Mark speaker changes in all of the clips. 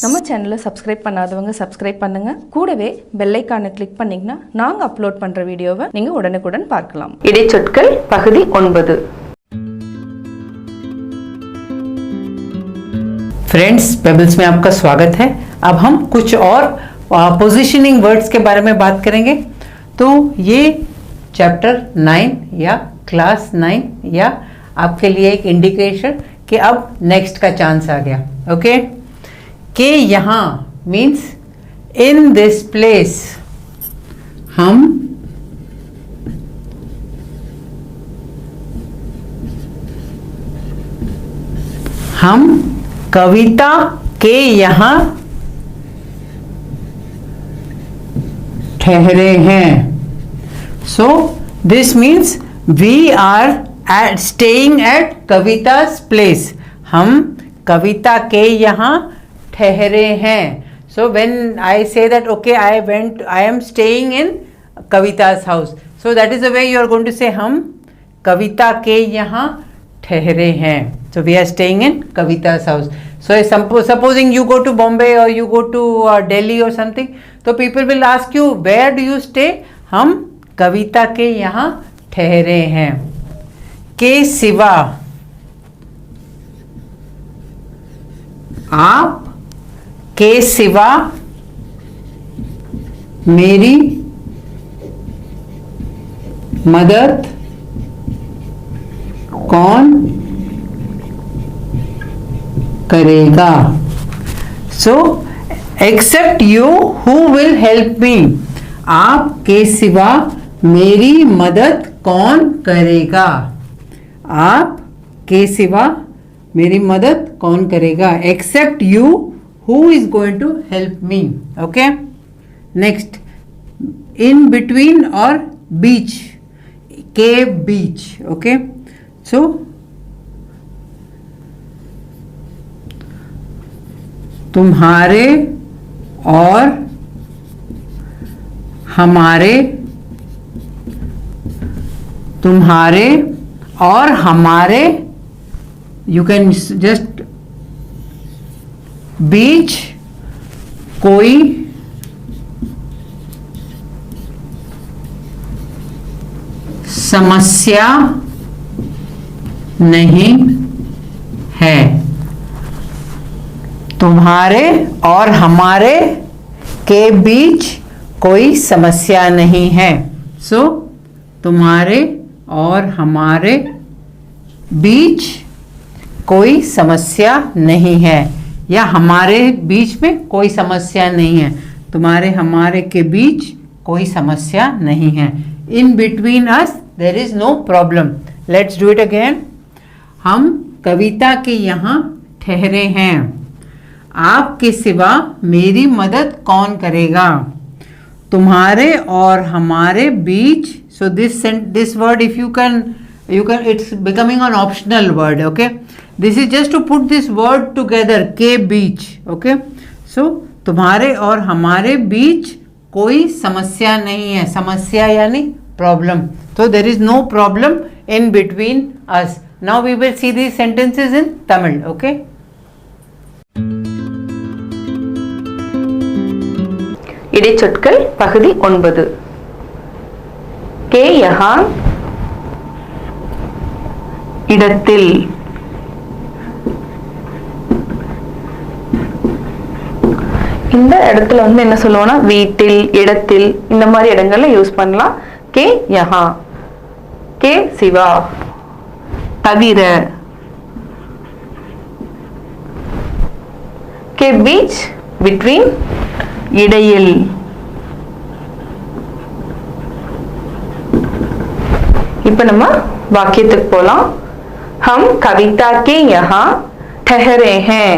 Speaker 1: நம்ம சேனலை சப்ஸ்கிரைப் பண்ணாதவங்க சப்ஸ்கிரைப் பண்ணுங்க. கூடவே பெல் ஐகானை கிளிக் பண்ணீங்கன்னா நாங்க அப்லோட் பண்ற வீடியோவை நீங்க உடனுக்குடன் பார்க்கலாம். இடைச்சொற்கள் பகுதி 9.
Speaker 2: फ्रेंड्स, पेबल्स में आपका स्वागत है. अब हम कुछ और पोजीशनिंग वर्ड्स के बारे में बात करेंगे. तो ये चैप्टर 9 या क्लास 9 या आपके लिए एक इंडिकेशन कि अब नेक्स्ट का चांस आ गया. ओके, कि यहाँ मीन्स इन दिस प्लेस हम कविता के यहाँ ठहरे हैं. So this means we are staying at Kavita's place. हम कविता के यहाँ ठहरे हैं. So when I say that okay, I am staying in Kavita's house. So that is the way you are going to say हम कविता के यहाँ ठहरे हैं. So we are staying in Kavita's house. So supposing you go to Bombay or you go to Delhi or something, so people will ask you where do you stay? हम कविता के यहाँ ठहरे हैं. के सिवा आप के सिवा मेरी मदद कौन करेगा. So except you who will help me. आप के सिवा मेरी मदद कौन करेगा. आप के सिवा मेरी मदद कौन करेगा. Except you who is going to help me. Okay, next in between or beach, के beach. Okay, so तुम्हारे और हमारे, तुम्हारे और हमारे, you can just बीच कोई समस्या नहीं है. तुम्हारे और हमारे के बीच कोई समस्या नहीं है. सो तुम्हारे और हमारे बीच कोई समस्या नहीं है, या हमारे बीच में कोई समस्या नहीं है. तुम्हारे हमारे के बीच कोई समस्या नहीं है. In between us there is no problem. Let's do it again. हम कविता के यहाँ ठहरे हैं. आपके सिवा मेरी मदद कौन करेगा. तुम्हारे और हमारे बीच. So this word if you can it's becoming an optional word. Okay, this is just to put this word together. के बीच. Okay, so तुम्हारे और हमारे बीच कोई समस्या नहीं है. समस्या यानी problem. So there is no problem in between us. Now we will see these sentences in Tamil. Okay,
Speaker 1: இடைச்சொற்கள் பகுதி 9. के यहाँ இடத்தில். இந்த இடத்துல வந்து என்ன சொல்லுவோம்னா வீட்டில், இடத்தில், இந்த மாதிரி இடங்கள்ல யூஸ் பண்ணலாம். கே யஹா, கே சிவா, தவிர, கே பீச் பிட்வீன், இடையில். இப்ப நம்ம வாக்கியத்துக்கு போலாம். हम कविता के यहाँ ठहरे हैं.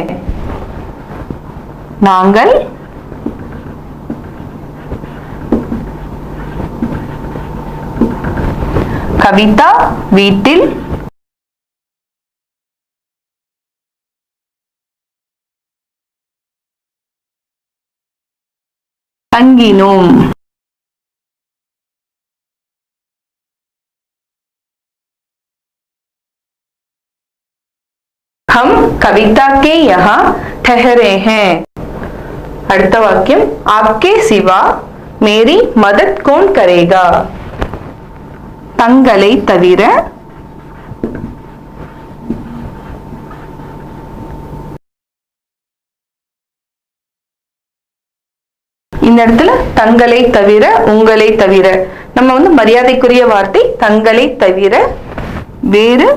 Speaker 1: நாங்கள் கவிதா வீட்டில் தங்கினோம். हम कविता के यहाँ ठहरे हैं. அடுத்த வாக்கியம் आपके सिवा मेरी मदद कौन करेगा? தங்களை தவிர இந்த இடத்துல தங்களை தவிர உங்களை தவிர நம்ம வந்து மரியாதைக்குரிய வார்த்தை தங்களை தவிர வேறு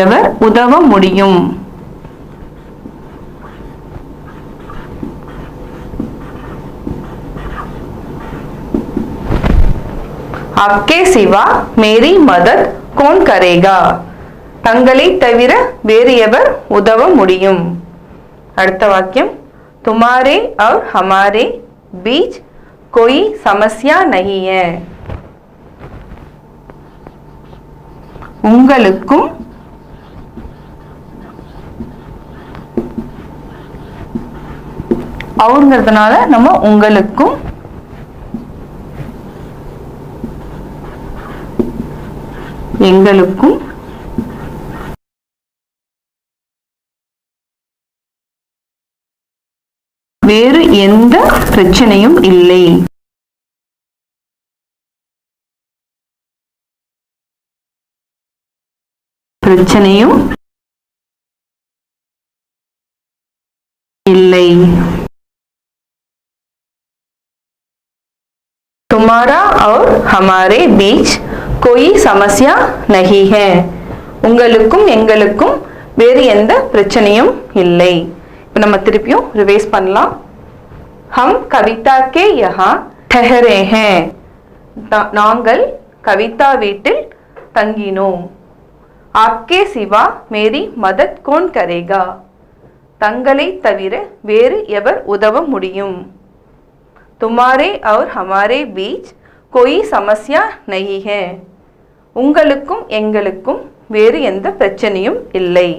Speaker 1: எவர் உதவ முடியும்? आपके सिवा मेरी मदद कौन करेगा? தங்களை தவிர வேறு எவர் உதவ முடியும்? அடுத்த வாக்கியம் तुम्हारे और हमारे बीच कोई समस्या नहीं है. உங்களுக்கும் அவங்கிறதுனால நம்ம உங்களுக்கும் எங்களுக்கும் வேறு எந்த பிரச்சனையும் இல்லை. பிரச்சனையும் இல்லை. तुम्हारा और हमारे बीच कोई समस्या नहीं है. உங்களுக்கும் எங்களுக்கும் வேறு எந்த பிரச்சனையும் இல்லை. இப்போ நம்ம திருப்பியும் ரிவைஸ் பண்ணலாம். हम कविता के यहाँ ठहरे हैं. நாங்கள் கவிதா வீட்டில் தங்கினோம். आपके सिवा मेरी मदद कौन करेगा? தங்களை தவிர வேறு எவர் உதவ முடியும்? तुम्हारे और हमारे बीच कोई समस्या नहीं है. உங்களுக்கும் எங்களுக்கும் வேறு எந்த பிரச்சனையும் இல்லை.